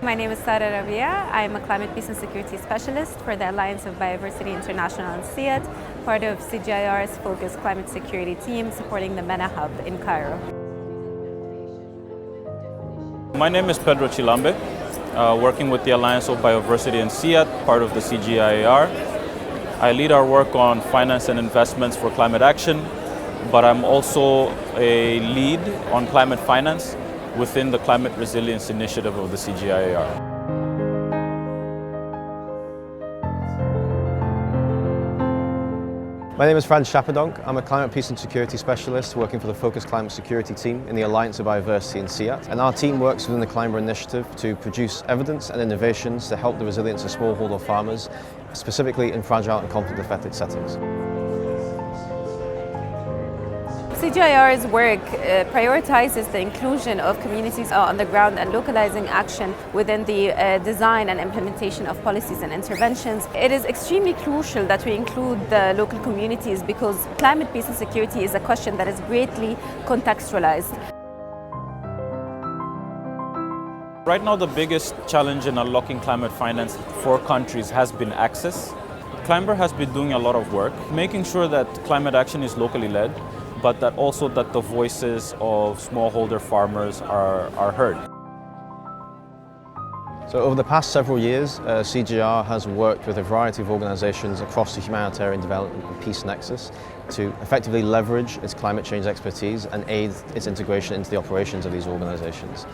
My name is Sara Rabia. I'm a climate peace and security specialist for the Alliance of Biodiversity International and CIAT, part of CGIAR's focused climate security team supporting the MENA hub in Cairo. My name is Pedro Chilambe, working with the Alliance of Biodiversity and CIAT, part of the CGIAR. I lead our work on finance and investments for climate action, but I'm also a lead on climate finance within the Climate Resilience Initiative of the CGIAR. My name is Franz Schaperdonk. I'm a climate peace and security specialist working for the Focused Climate Security team in the Alliance of Biodiversity and CIAT. And our team works within the ClimBeR Initiative to produce evidence and innovations to help the resilience of smallholder farmers, specifically in fragile and conflict-affected settings. CGIAR's work prioritizes the inclusion of communities on the ground and localizing action within the design and implementation of policies and interventions. It is extremely crucial that we include the local communities because climate peace and security is a question that is greatly contextualized. Right now, the biggest challenge in unlocking climate finance for countries has been access. ClimBeR has been doing a lot of work, making sure that climate action is locally led, but that also that the voices of smallholder farmers are heard. So over the past several years, CGIAR has worked with a variety of organisations across the humanitarian development and peace nexus to effectively leverage its climate change expertise and aid its integration into the operations of these organisations.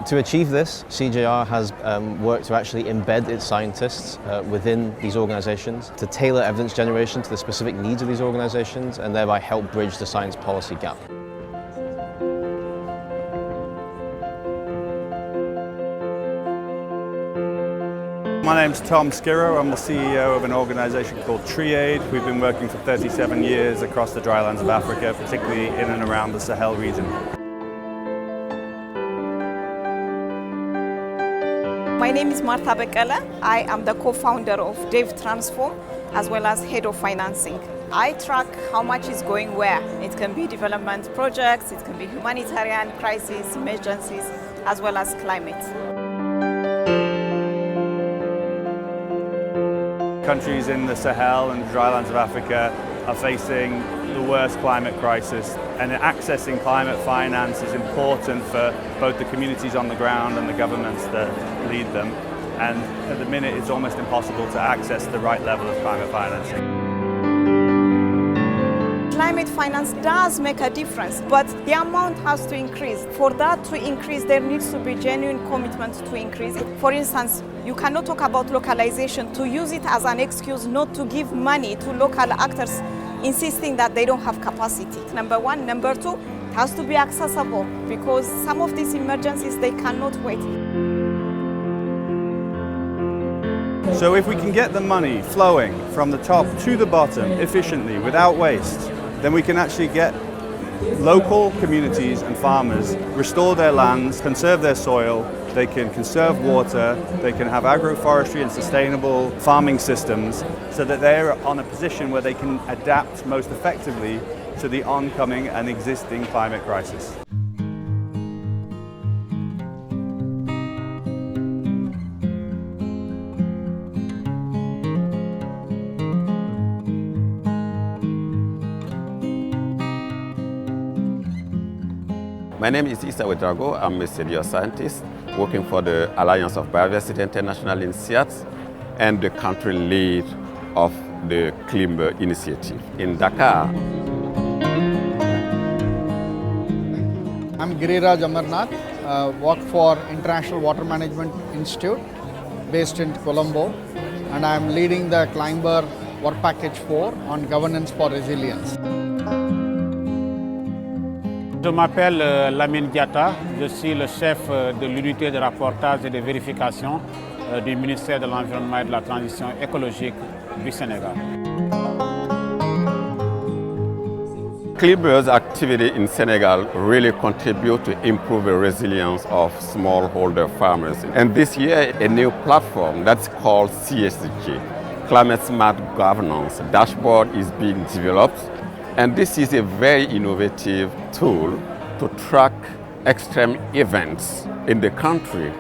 To achieve this, CGIAR has worked to actually embed its scientists within these organisations to tailor evidence generation to the specific needs of these organisations and thereby help bridge the science policy gap. My name's Tom Skirrow. I'm the CEO of an organisation called TreeAid. We've been working for 37 years across the drylands of Africa, particularly in and around the Sahel region. My name is Marta Bekele. I am the co-founder of Dev Transform as well as head of financing. I track how much is going where. It can be development projects, it can be humanitarian crises, emergencies, as well as climate. Countries in the Sahel and drylands of Africa are facing the worst climate crisis, and accessing climate finance is important for both the communities on the ground and the governments that lead them. And at the minute, it's almost impossible to access the right level of climate financing. Climate finance does make a difference, but the amount has to increase. For that to increase, there needs to be genuine commitment to increase it. For instance, you cannot talk about localization to use it as an excuse not to give money to local actors insisting that they don't have capacity. Number one. Number two, it has to be accessible because some of these emergencies, they cannot wait. So if we can get the money flowing from the top to the bottom efficiently without waste, then we can actually get local communities and farmers restore their lands, conserve their soil, they can conserve water, they can have agroforestry and sustainable farming systems so that they're on a position where they can adapt most effectively to the oncoming and existing climate crisis. My name is Issa Wedrago. I'm a senior scientist working for the Alliance of Biodiversity International in CIAT and the country lead of the ClimBeR initiative in Dakar. I'm Giriraj Amarnath, work for International Water Management Institute based in Colombo, and I'm leading the ClimBeR Work Package 4 on governance for resilience. Je m'appelle Lamine Diatta, je suis le chef de l'unité de rapportage et de vérification du ministère de l'Environnement et de la Transition écologique du Sénégal. ClimBeR's activity in Senegal really contribute to improve the resilience of smallholder farmers. And this year, a new platform that's called CSG, Climate Smart Governance Dashboard, is being developed. And this is a very innovative tool to track extreme events in the country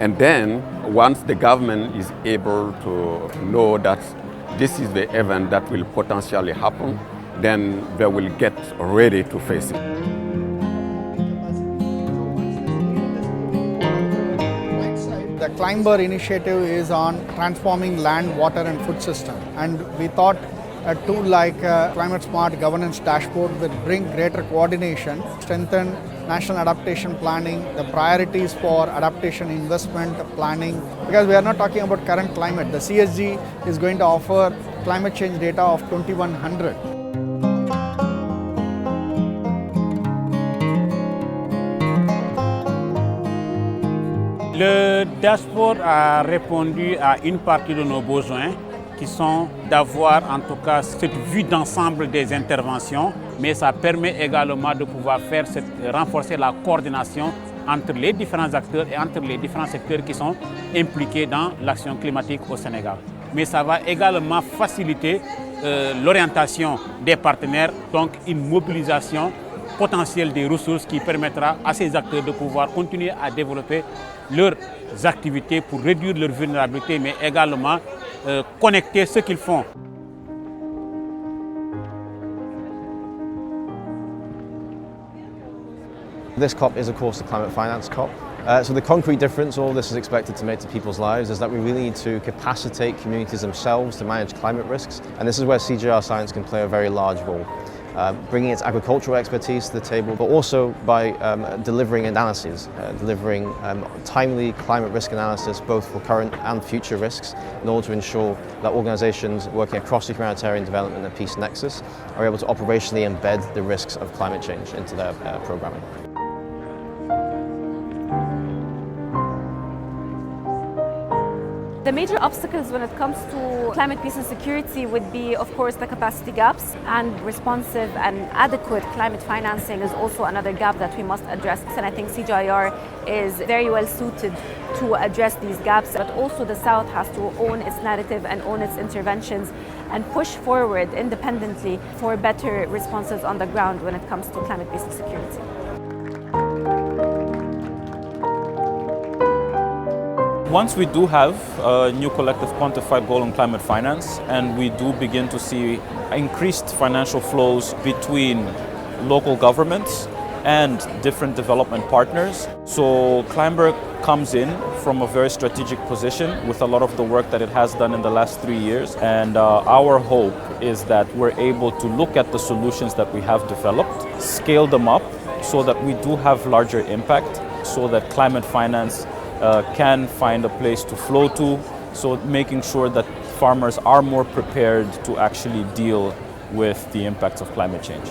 And then once the government is able to know that this is the event that will potentially happen, then they will get ready to face it. The ClimBeR initiative is on transforming land, water and food system. And we thought a tool like Climate Smart Governance Dashboard will bring greater coordination, strengthen national adaptation planning, the priorities for adaptation investment planning. Because we are not talking about current climate. The CSG is going to offer climate change data of 2100. Le dashboard a répondu à une partie de nos besoins qui sont d'avoir en tout cas cette vue d'ensemble des interventions, mais ça permet également de pouvoir renforcer la coordination entre les différents acteurs et entre les différents secteurs qui sont impliqués dans l'action climatique au Sénégal. Mais ça va également faciliter l'orientation des partenaires, donc une mobilisation potentielle des ressources qui permettra à ces acteurs de pouvoir continuer à développer leurs activités pour réduire leur vulnérabilité, mais également connecter ce qu'ils font. This COP is of course the climate finance COP. So the concrete difference all this is expected to make to people's lives is that we really need to capacitate communities themselves to manage climate risks, and this is where CGIAR Science can play a very large role. Bringing its agricultural expertise to the table, but also by delivering analyses, delivering timely climate risk analysis both for current and future risks in order to ensure that organisations working across the humanitarian development and peace nexus are able to operationally embed the risks of climate change into their programming. The major obstacles when it comes to climate peace and security would be, of course, the capacity gaps, and responsive and adequate climate financing is also another gap that we must address. And I think CGIAR is very well suited to address these gaps, but also the South has to own its narrative and own its interventions and push forward independently for better responses on the ground when it comes to climate peace and security. Once we do have a new collective quantified goal on climate finance, and we do begin to see increased financial flows between local governments and different development partners. So ClimBeR comes in from a very strategic position with a lot of the work that it has done in the last 3 years. And our hope is that we're able to look at the solutions that we have developed, scale them up so that we do have larger impact, so that climate finance can find a place to flow to, so making sure that farmers are more prepared to actually deal with the impacts of climate change.